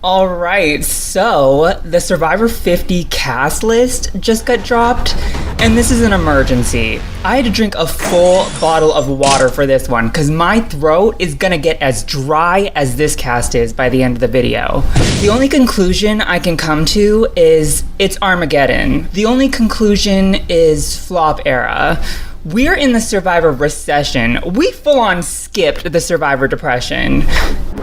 All right, so the Survivor 50 cast list just got dropped, and this is an emergency. I had to drink a full bottle of water for this one because my throat is gonna get as dry as this cast is by the end of the video. The only conclusion I can come to is it's Armageddon. The only conclusion is flop era. We're in the Survivor recession. We full on skipped the Survivor depression.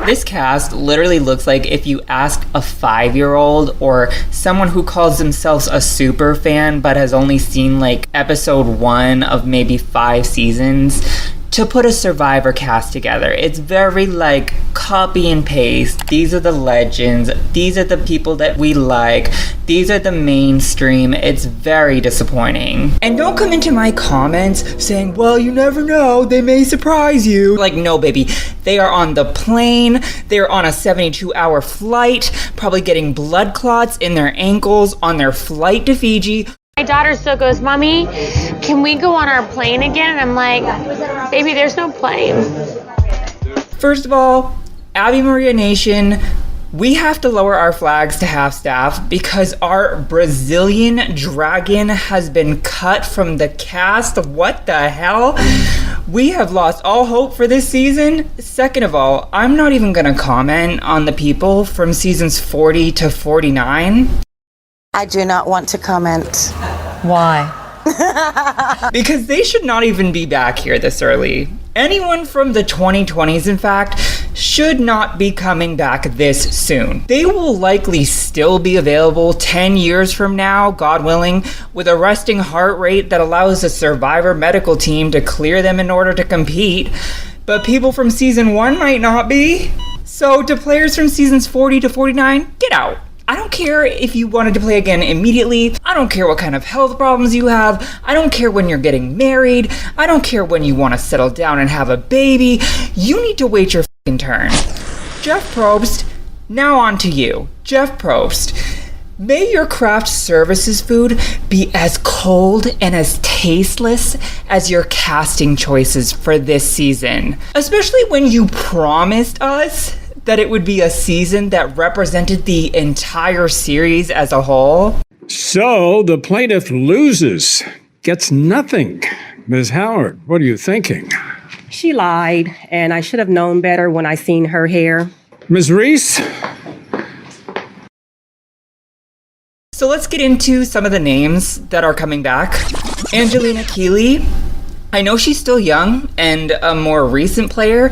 This cast literally looks like if you asked a 5-year-old or someone who calls themselves a super fan but has only seen like episode 1 of maybe 5 seasons to put a Survivor cast together. It's very like copy and paste. These are the legends. These are the people that we like. These are the mainstream. It's very disappointing. And don't come into my comments saying, well, you never know, they may surprise you. Like, no, baby. They are on the plane. They're on a 72-hour flight, probably getting blood clots in their ankles on their flight to Fiji. My daughter still goes, Mommy, can we go on our plane again? And I'm like, baby, there's no plane. First of all, Abi Maria Nation, we have to lower our flags to half staff because our Brazilian dragon has been cut from the cast. What the hell? We have lost all hope for this season. Second of all, I'm not even gonna comment on the people from seasons 40 to 49. I do not want to comment. Why? Because they should not even be back here this early. Anyone from the 2020s, in fact, should not be coming back this soon. They will likely still be available 10 years from now, God willing, with a resting heart rate that allows the Survivor medical team to clear them in order to compete. But people from season 1 might not be. So to players from seasons 40 to 49, get out. I don't care if you wanted to play again immediately. I don't care what kind of health problems you have. I don't care when you're getting married. I don't care when you want to settle down and have a baby. You need to wait your fucking turn. Jeff Probst, now on to you. Jeff Probst, may your craft services food be as cold and as tasteless as your casting choices for this season. Especially when you promised us that it would be a season that represented the entire series as a whole. So the plaintiff loses, gets nothing. Ms. Howard, what are you thinking? She lied, and I should have known better when I seen her hair. Ms. Reese? So let's get into some of the names that are coming back. Angelina Keeley. I know she's still young and a more recent player,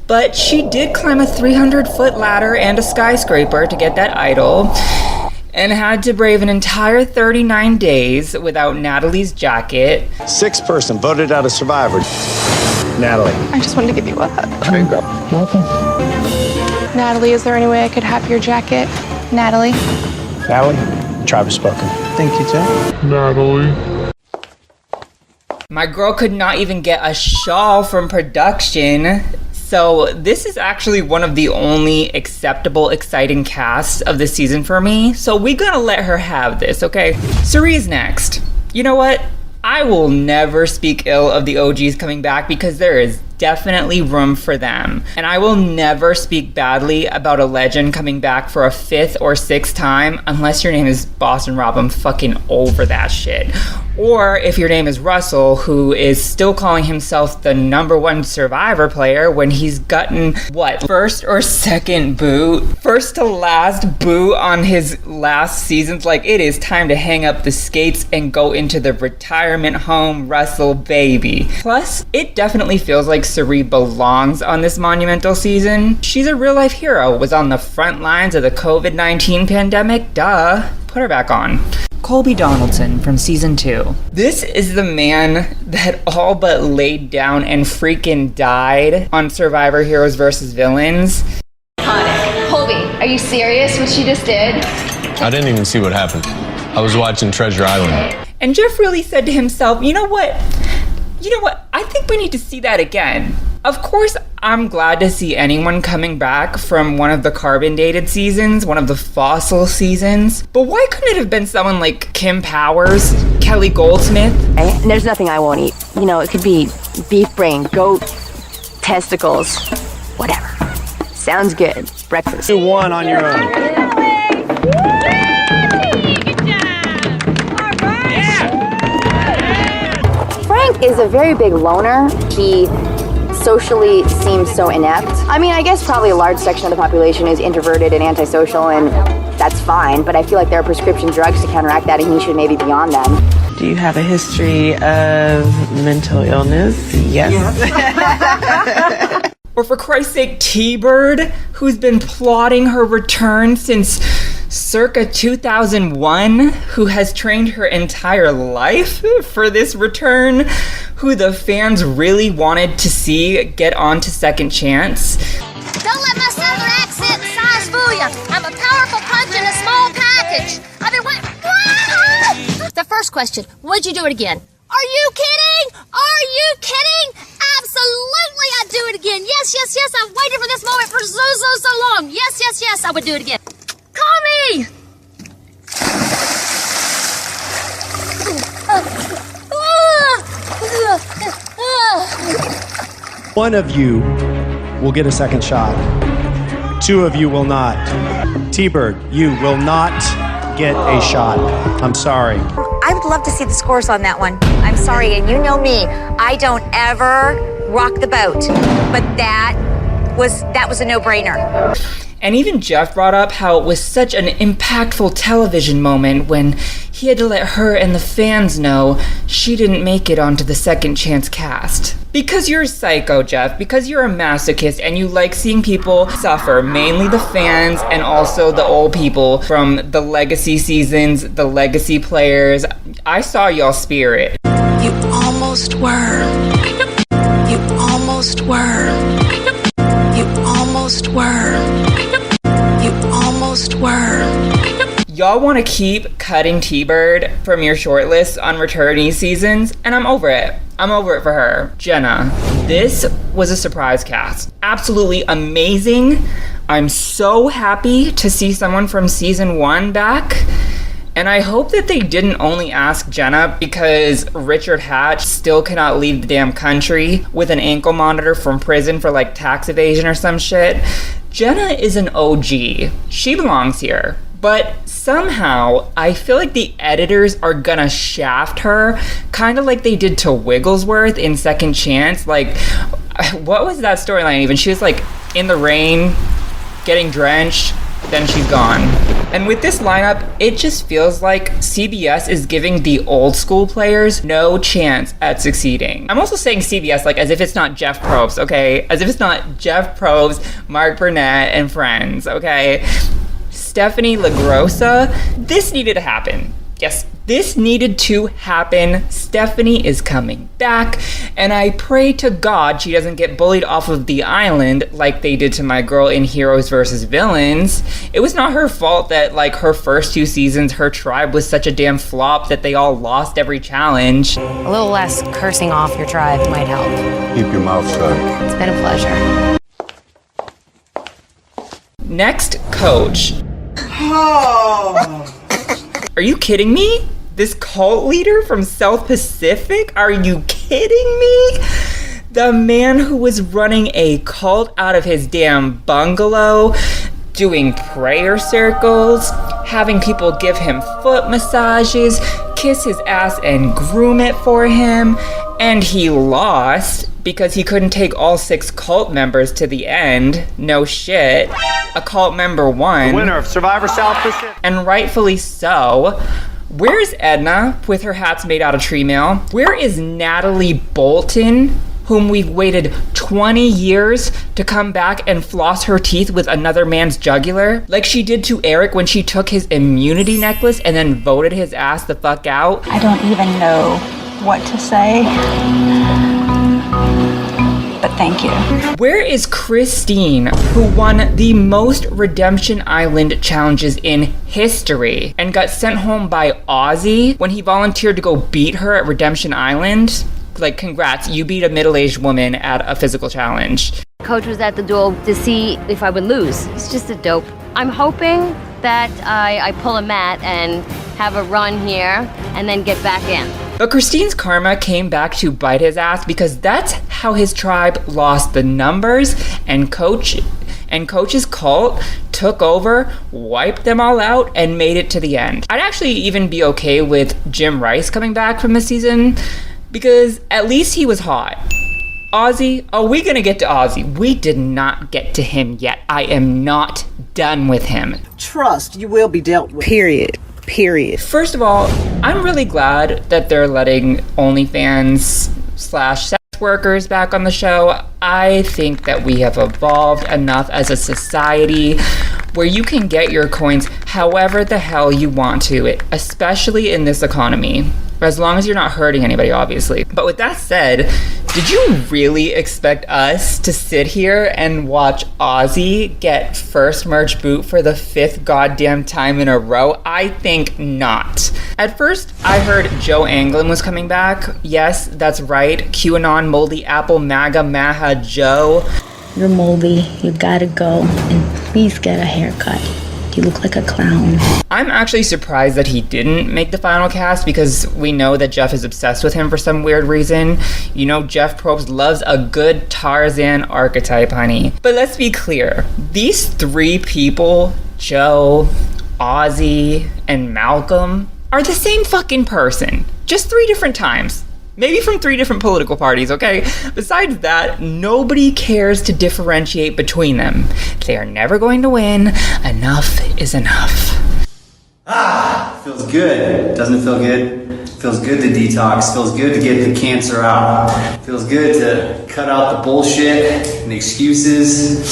but she did climb a 300-foot ladder and a skyscraper to get that idol, and had to brave an entire 39 days without Natalie's jacket. 6th person voted out of Survivor. Natalie. I just wanted to give you a hug. There you go. Welcome. Natalie, is there any way I could have your jacket? Natalie? Natalie, tribe has spoken. Thank you, Jeff. Natalie. My girl could not even get a shawl from production. So this is actually one of the only acceptable, exciting casts of this season for me. So we gotta let her have this, okay? Cirie's next. You know what? I will never speak ill of the OGs coming back because there is definitely room for them. And I will never speak badly about a legend coming back for a 5th or 6th time unless your name is Boston Rob. I'm fucking over that shit. Or if your name is Russell, who is still calling himself the #1 Survivor player when he's gotten, what, 1st or 2nd boot? 1st to last boot on his last seasons. Like, it is time to hang up the skates and go into the retirement home, Russell, baby. Plus, it definitely feels like Cirie belongs on this monumental season. She's a real-life hero, was on the front lines of the COVID-19 pandemic, duh. Put her back on. Colby Donaldson from season 2. This is the man that all but laid down and freaking died on Survivor Heroes vs. Villains. Colby, are you serious what she just did? I didn't even see what happened. I was watching Treasure Island. And Jeff really said to himself, you know what? I think we need to see that again. Of course, I'm glad to see anyone coming back from one of the carbon-dated seasons, one of the fossil seasons. But why couldn't it have been someone like Kim Powers, Kelley Goldsmith? And there's nothing I won't eat. You know, it could be beef brain, goat testicles, whatever. Sounds good. breakfast. 2-1 on your own. Frank is a very big loner. He socially seems so inept. I mean, I guess probably a large section of the population is introverted and antisocial, and that's fine, but I feel like there are prescription drugs to counteract that, and he should maybe be on them. Do you have a history of mental illness? Yes. Or for Christ's sake, T-Bird, who's been plotting her return since circa 2001, who has trained her entire life for this return, who the fans really wanted to see get on to Second Chance. Don't let my southern accent and size fool you. I'm a powerful punch in a small package. I've been waiting. The first question, would you do it again? Are you kidding? Are you kidding? Absolutely, I'd do it again. Yes, yes, yes. I've waited for this moment for so long. Yes, yes, yes, I would do it again. Call me! One of you will get a second shot. 2 of you will not. T-Bird, you will not get a shot. I'm sorry. I would love to see the scores on that one. I'm sorry, and you know me, I don't ever rock the boat. But that was a no-brainer. And even Jeff brought up how it was such an impactful television moment when he had to let her and the fans know she didn't make it onto the Second Chance cast. Because you're a psycho, Jeff, because you're a masochist and you like seeing people suffer, mainly the fans and also the old people from the legacy seasons, the legacy players. I saw y'all spirit. You almost were. You almost were. You almost were. You almost were. Y'all want to keep cutting T-Bird from your shortlist on returning seasons, and I'm over it. I'm over it for her. Jenna, this was a surprise cast. Absolutely amazing. I'm so happy to see someone from season 1 back. And I hope that they didn't only ask Jenna because Richard Hatch still cannot leave the damn country with an ankle monitor from prison for like tax evasion or some shit. Jenna is an OG. She belongs here. But somehow, I feel like the editors are gonna shaft her, kind of like they did to Wigglesworth in Second Chance. Like, what was that storyline even? She was like in the rain, getting drenched, then she's gone. And with this lineup, it just feels like CBS is giving the old school players no chance at succeeding. I'm also saying CBS like as if it's not Jeff Probst, okay? As if it's not Jeff Probst, Mark Burnett, and friends, okay? Stephenie LaGrossa, this needed to happen. Yes, this needed to happen. Stephenie is coming back, and I pray to God she doesn't get bullied off of the island like they did to my girl in Heroes vs. Villains. It was not her fault that, like, her first 2 seasons, her tribe was such a damn flop that they all lost every challenge. A little less cursing off your tribe might help. Keep your mouth shut. It's been a pleasure. Next, Coach. Are you kidding me? This cult leader from South Pacific? Are you kidding me? The man who was running a cult out of his damn bungalow, doing prayer circles, having people give him foot massages, kiss his ass and groom it for him, and he lost because he couldn't take all 6 cult members to the end. No shit. A cult member won. The winner of Survivor South Pacific. And rightfully so. Where's Edna with her hats made out of tree mail? Where is Natalie Bolton, whom we've waited 20 years to come back and floss her teeth with another man's jugular? Like she did to Eric when she took his immunity necklace and then voted his ass the fuck out? I don't even know what to say. But thank you. Where is Christine, who won the most Redemption Island challenges in history and got sent home by Ozzy when he volunteered to go beat her at Redemption Island? Like, congrats, you beat a middle-aged woman at a physical challenge. Coach was at the duel to see if I would lose. It's just a dope. I'm hoping that I pull a Matt and have a run here and then get back in. But Christine's karma came back to bite his ass because that's how his tribe lost the numbers, and Coach and Coach's cult took over, wiped them all out, and made it to the end. I'd actually even be okay with Jim Rice coming back from this season, because at least he was hot. Ozzy, are we gonna get to Ozzy? We did not get to him yet. I am not done with him. Trust, you will be dealt with. Period. First of all, I'm really glad that they're letting OnlyFans / sex workers back on the show. I think that we have evolved enough as a society where you can get your coins however the hell you want to, especially in this economy. As long as you're not hurting anybody, obviously. But with that said, did you really expect us to sit here and watch Ozzy get first merch boot for the 5th goddamn time in a row? I think not. At first, I heard Joe Anglim was coming back. Yes, that's right. QAnon, moldy apple, MAGA, Maha Joe. You're moldy. You gotta go. And please get a haircut. You look like a clown. I'm actually surprised that he didn't make the final cast, because we know that Jeff is obsessed with him for some weird reason. You know, Jeff Probst loves a good Tarzan archetype, honey. But let's be clear. These 3 people, Joe, Ozzy, and Malcolm, are the same fucking person. Just 3 different times. Maybe from 3 different political parties, okay? Besides that, nobody cares to differentiate between them. They are never going to win. Enough is enough. Feels good. Doesn't it feel good? Feels good to detox. Feels good to get the cancer out. Feels good to cut out the bullshit and the excuses.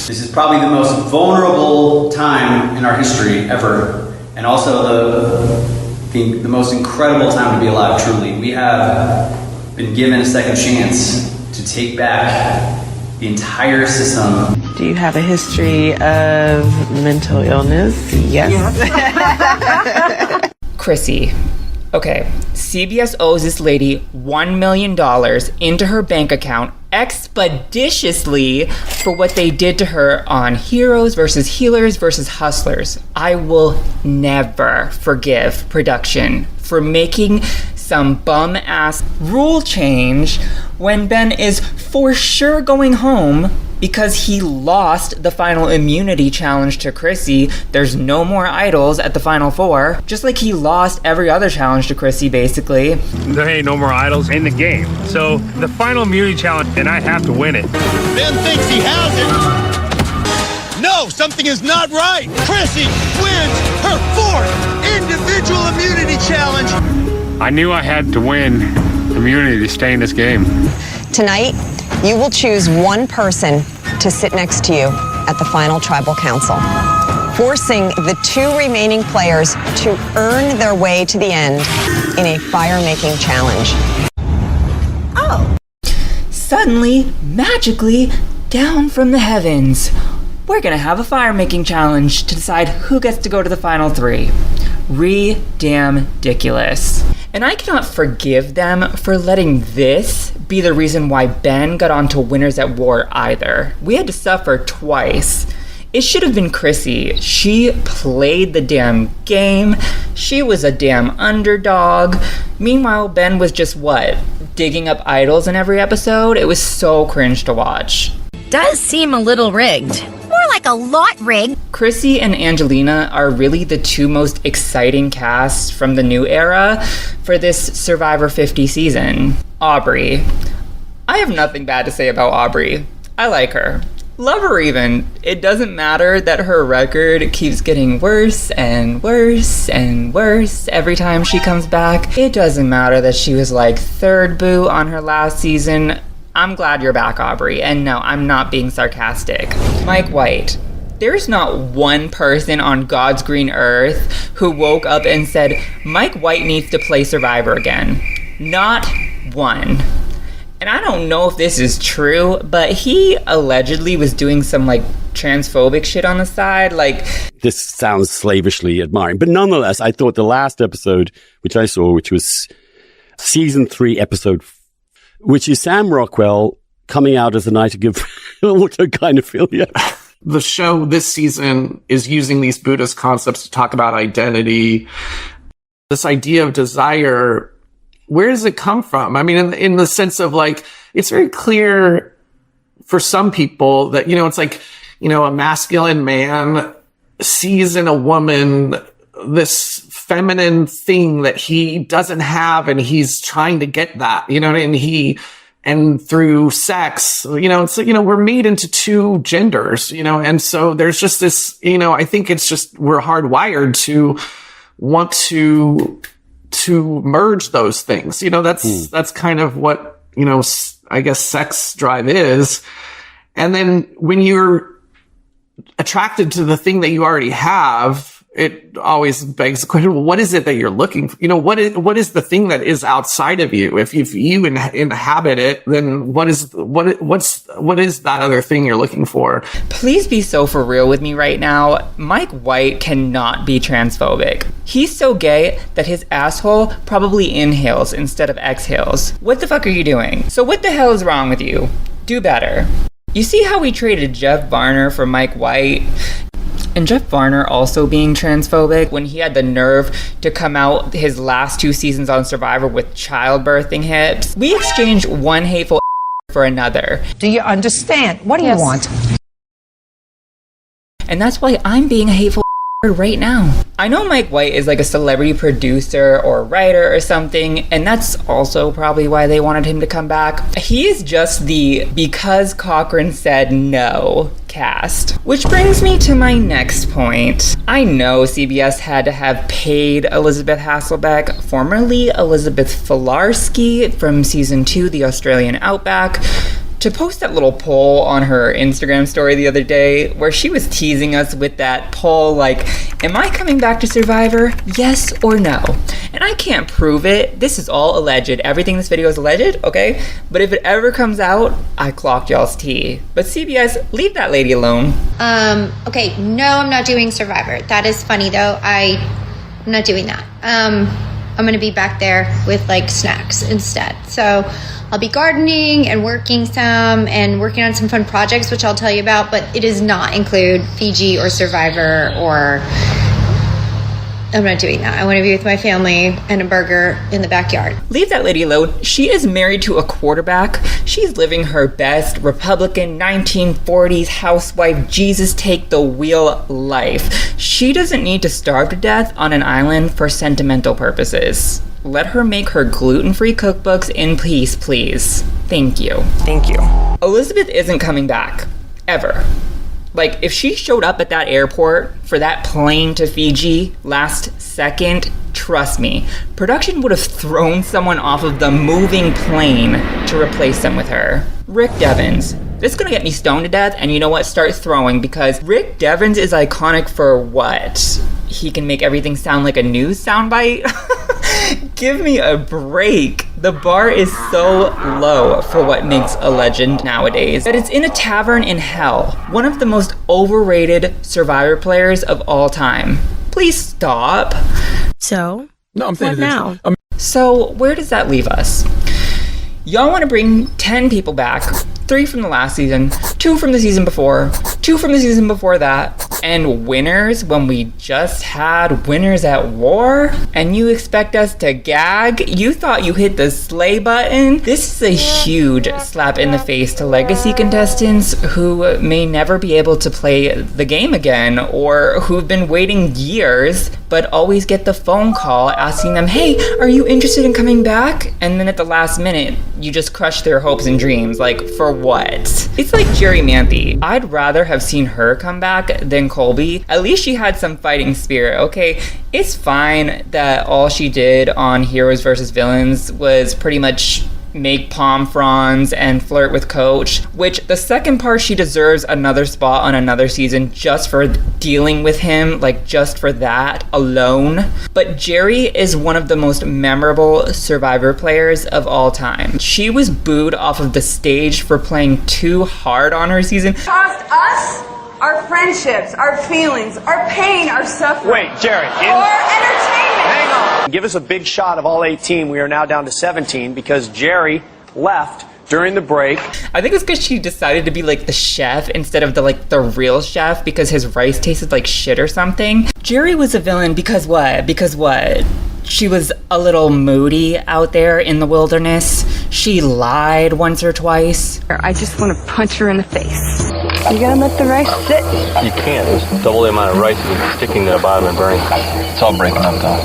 This is probably the most vulnerable time in our history ever. And also the most incredible time to be alive, truly. We have been given a second chance to take back the entire system. Do you have a history of mental illness? Yes. Chrissy. Okay, CBS owes this lady $1 million into her bank account expeditiously for what they did to her on Heroes versus Healers versus Hustlers. I will never forgive production for making some bum-ass rule change when Ben is for sure going home because he lost the final immunity challenge to Chrissy. There's no more idols at the final 4, just like he lost every other challenge to Chrissy, basically. There ain't no more idols in the game. So the final immunity challenge, and I have to win it. Ben thinks he has it. No, something is not right. Chrissy wins her 4th individual immunity challenge. I knew I had to win immunity to stay in this game. Tonight, you will choose one person to sit next to you at the final tribal council, forcing the 2 remaining players to earn their way to the end in a fire-making challenge. Oh! Suddenly, magically, down from the heavens, we're gonna have a fire-making challenge to decide who gets to go to the final 3. Re-damn-diculous. And I cannot forgive them for letting this be the reason why Ben got onto Winners at War either. We had to suffer twice. It should have been Chrissy. She played the damn game. She was a damn underdog. Meanwhile, Ben was just what? Digging up idols in every episode? It was so cringe to watch. Does seem a little rigged. More like a lot rigged. Chrissy and Angelina are really the 2 most exciting casts from the new era for this Survivor 50 season. Aubry. I have nothing bad to say about Aubry. I like her. Love her even. It doesn't matter that her record keeps getting worse and worse and worse every time she comes back. It doesn't matter that she was like 3rd boo on her last season. I'm glad you're back, Aubry. And no, I'm not being sarcastic. Mike White. There's not one person on God's green earth who woke up and said, Mike White needs to play Survivor again. Not one. And I don't know if this is true, but he allegedly was doing some like transphobic shit on the side. Like, this sounds slavishly admiring, but nonetheless, I thought the last episode, which I saw, which was season 3, episode 4, which is Sam Rockwell coming out as a night to give autogynephilia. The show this season is using these Buddhist concepts to talk about identity. This idea of desire, where does it come from? I mean, in the sense of like, it's very clear for some people that, you know, it's like a masculine man sees in a woman this feminine thing that he doesn't have, and he's trying to get that, and through sex, it's, we're made into two genders, and so there's just this, I think it's just, we're hardwired to want to merge those things. That's kind of what, I guess sex drive is. And then when you're attracted to the thing that you already have, it always begs the question, well, what is it that you're looking for? What is the thing that is outside of you? If you inhabit it, then what is that other thing you're looking for? Please be so for real with me right now. Mike White cannot be transphobic. He's so gay that his asshole probably inhales instead of exhales. What the fuck are you doing? So what the hell is wrong with you? Do better. You see how we traded Jeff Varner for Mike White? And Jeff Varner also being transphobic when he had the nerve to come out his last 2 seasons on Survivor with childbirthing hips. We exchanged one hateful for another. Do you understand? What do you want? And that's why I'm being a hateful right now. I know Mike White is like a celebrity producer or writer or something, and that's also probably why they wanted him to come back. He is just the because Cochran said no cast. Which brings me to my next point. I know CBS had to have paid Elizabeth Hasselbeck, formerly Elizabeth Filarski from season 2, The Australian Outback, to post that little poll on her Instagram story the other day where she was teasing us with that poll like, am I coming back to Survivor? Yes or no? And I can't prove it. This is all alleged. Everything in this video is alleged, okay? But if it ever comes out, I clocked y'all's tea. But CBS, leave that lady alone. Okay, no, I'm not doing Survivor. That is funny though. I'm not doing that. I'm gonna be back there with like snacks instead. So I'll be gardening and working working on some fun projects, which I'll tell you about, but it does not include Fiji or Survivor, or I'm not doing that. I want to be with my family and a burger in the backyard. Leave that lady alone. She is married to a quarterback. She's living her best Republican 1940s housewife, Jesus take the wheel life. She doesn't need to starve to death on an island for sentimental purposes. Let her make her gluten-free cookbooks in peace, please. Thank you. Thank you. Elizabeth isn't coming back. Ever. Like, if she showed up at that airport for that plane to Fiji last second, trust me, production would have thrown someone off of the moving plane to replace them with her. Rick Devens. This is gonna get me stoned to death, and you know what? Start throwing, because Rick Devens is iconic for what? He can make everything sound like a news soundbite? Give me a break. The bar is so low for what makes a legend nowadays that it's in a tavern in hell. One of the most overrated Survivor players of all time. Please stop. So, no, I'm what now? So, where does that leave us? Y'all want to bring 10 people back, 3 from the last season, 2 from the season before, 2 from the season before that, and winners when we just had winners at war? And you expect us to gag? You thought you hit the slay button? This is a huge slap in the face to legacy contestants who may never be able to play the game again, or who've been waiting years but always get the phone call asking them, hey, are you interested in coming back? And then at the last minute, you just crush their hopes and dreams. Like, for what? It's like Jerri Manthey. I'd rather have seen her come back than Colby. At least she had some fighting spirit, okay? It's fine that all she did on Heroes vs. Villains was pretty much make palm fronds and flirt with Coach, which the second part she deserves another spot on another season just for dealing with him, like just for that alone. But Jerri is one of the most memorable Survivor players of all time. She was booed off of the stage for playing too hard on her season. Cost us our friendships, our feelings, our pain, our suffering. Wait, Jerri. Or entertainment. Hang on. Give us a big shot of all 18. We are now down to 17 because Jerri left during the break. I think it's because she decided to be like the chef instead of the real chef because his rice tasted like shit or something. Jerri was a villain because what? Because what? She was a little moody out there in the wilderness. She lied once or twice. I just want to punch her in the face. You gotta let the rice sit. You can't. There's double the amount of rice that's sticking to the bottom and burning. It's all breaking up, though.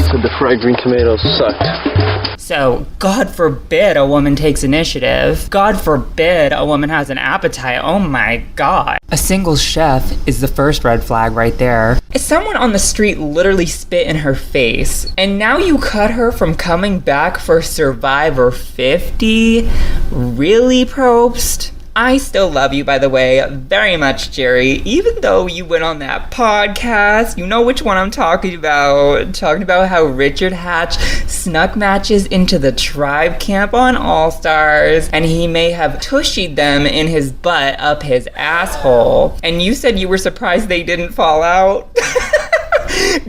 Said the fried green tomatoes sucked. So, God forbid a woman takes initiative. God forbid a woman has an appetite. Oh my God. A single chef is the first red flag right there. Someone on the street literally spit in her face. And now you cut her from coming back for Survivor 50? Really, Probst? I still love you, by the way, very much, Jerri. Even though you went on that podcast, you know which one I'm talking about. Talking about how Richard Hatch snuck matches into the tribe camp on All-Stars, and he may have tushied them in his butt up his asshole. And you said you were surprised they didn't fall out?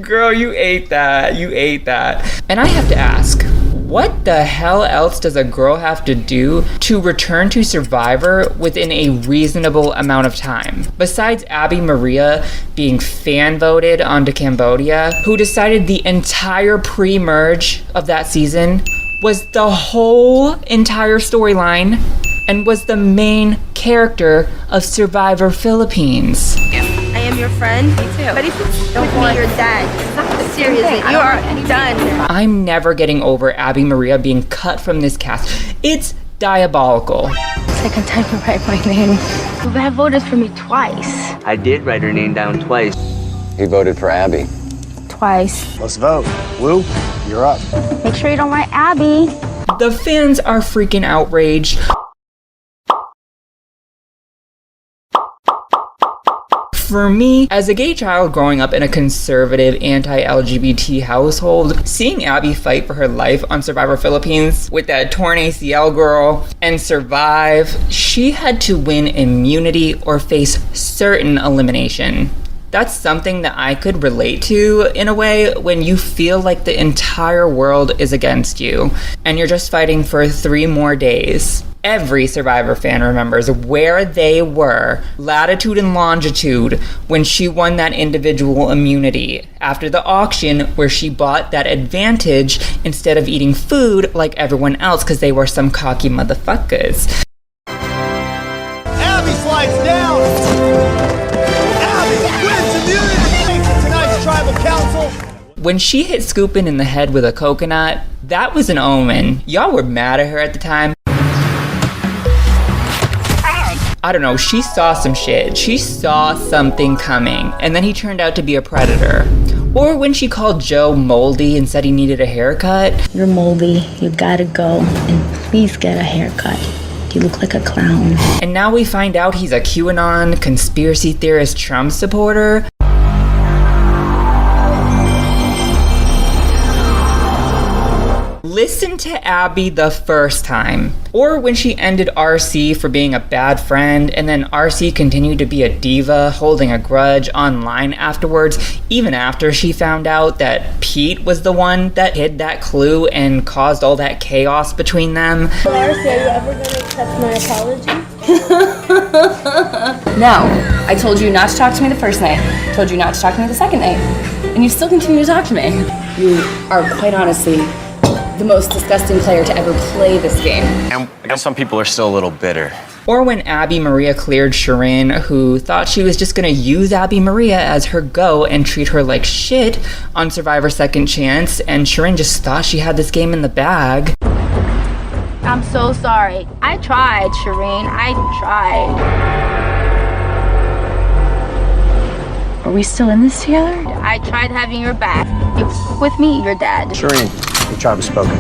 Girl, you ate that. You ate that. And I have to ask, what the hell else does a girl have to do to return to Survivor within a reasonable amount of time? Besides Abi Maria being fan voted onto Cambodia, who decided the entire pre-merge of that season was the whole entire storyline and was the main character of Survivor Philippines. I am your friend. Me too. But if it's don't with me, your dad. Seriously, you are done. I'm never getting over Abi Maria being cut from this cast. It's diabolical. Second time you write my name. You have voted for me twice. I did write her name down twice. He voted for Abby. Twice. Let's vote. Woo, you're up. Make sure you don't write Abby. The fans are freaking outraged. For me, as a gay child growing up in a conservative, anti-LGBT household, seeing Abby fight for her life on Survivor Philippines with that torn ACL girl and survive, she had to win immunity or face certain elimination. That's something that I could relate to in a way when you feel like the entire world is against you and you're just fighting for 3 more days. Every Survivor fan remembers where they were, latitude and longitude, when she won that individual immunity after the auction where she bought that advantage instead of eating food like everyone else because they were some cocky motherfuckers. Abby slides down. Abby wins immunity to tonight's tribal council. When she hit Scoopin in the head with a coconut, that was an omen. Y'all were mad at her at the time. I don't know, she saw some shit. She saw something coming, and then he turned out to be a predator. Or when she called Joe moldy and said he needed a haircut. You're moldy, you gotta go, and please get a haircut. You look like a clown. And now we find out he's a QAnon, conspiracy theorist Trump supporter. Listen to Abby the first time. Or when she ended RC for being a bad friend, and then RC continued to be a diva, holding a grudge online afterwards, even after she found out that Pete was the one that hid that clue and caused all that chaos between them. RC, are you ever gonna accept my apology? No. I told you not to talk to me the first night. I told you not to talk to me the second night. And you still continue to talk to me. You are quite honestly the most disgusting player to ever play this game. And I guess some people are still a little bitter. Or when Abi Maria cleared Shirin, who thought she was just gonna use Abi Maria as her go and treat her like shit on Survivor Second Chance, and Shirin just thought she had this game in the bag. I'm so sorry. I tried, Shirin. I tried. Are we still in this together? I tried having your back. With me, your dad. Shirin, your tribe has spoken.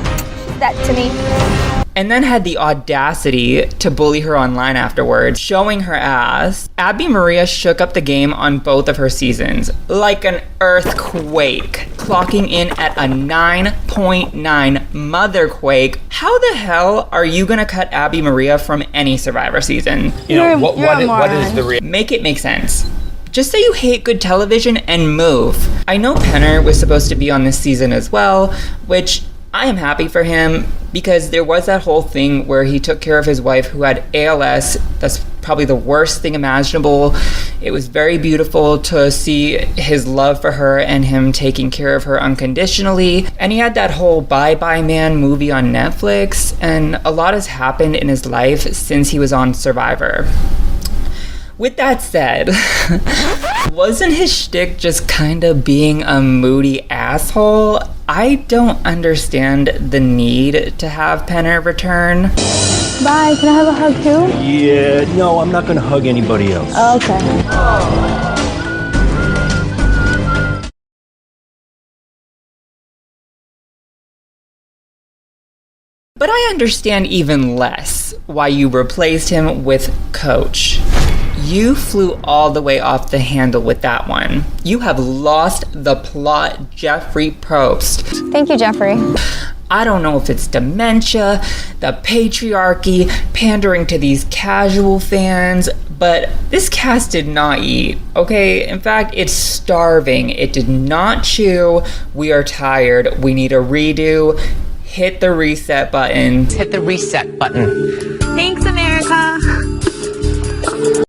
That to me. And then had the audacity to bully her online afterwards, showing her ass. Abi Maria shook up the game on both of her seasons, like an earthquake, clocking in at a 9.9 motherquake. How the hell are you gonna cut Abi Maria from any Survivor season? What is the Make it make sense. Just say you hate good television and move. I know Penner was supposed to be on this season as well, which I am happy for him because there was that whole thing where he took care of his wife who had ALS, that's probably the worst thing imaginable. It was very beautiful to see his love for her and him taking care of her unconditionally. And he had that whole Bye Bye Man movie on Netflix, and a lot has happened in his life since he was on Survivor. With that said, wasn't his shtick just kind of being a moody asshole? I don't understand the need to have Penner return. Bye, can I have a hug too? Yeah, no, I'm not gonna hug anybody else. Oh, okay. But I understand even less why you replaced him with Coach. You flew all the way off the handle with that one. You have lost the plot, Jeffrey Probst. Thank you, Jeffrey. I don't know if it's dementia, the patriarchy, pandering to these casual fans, but this cast did not eat, okay? In fact, it's starving. It did not chew. We are tired. We need a redo. Hit the reset button. Hit the reset button. Thanks,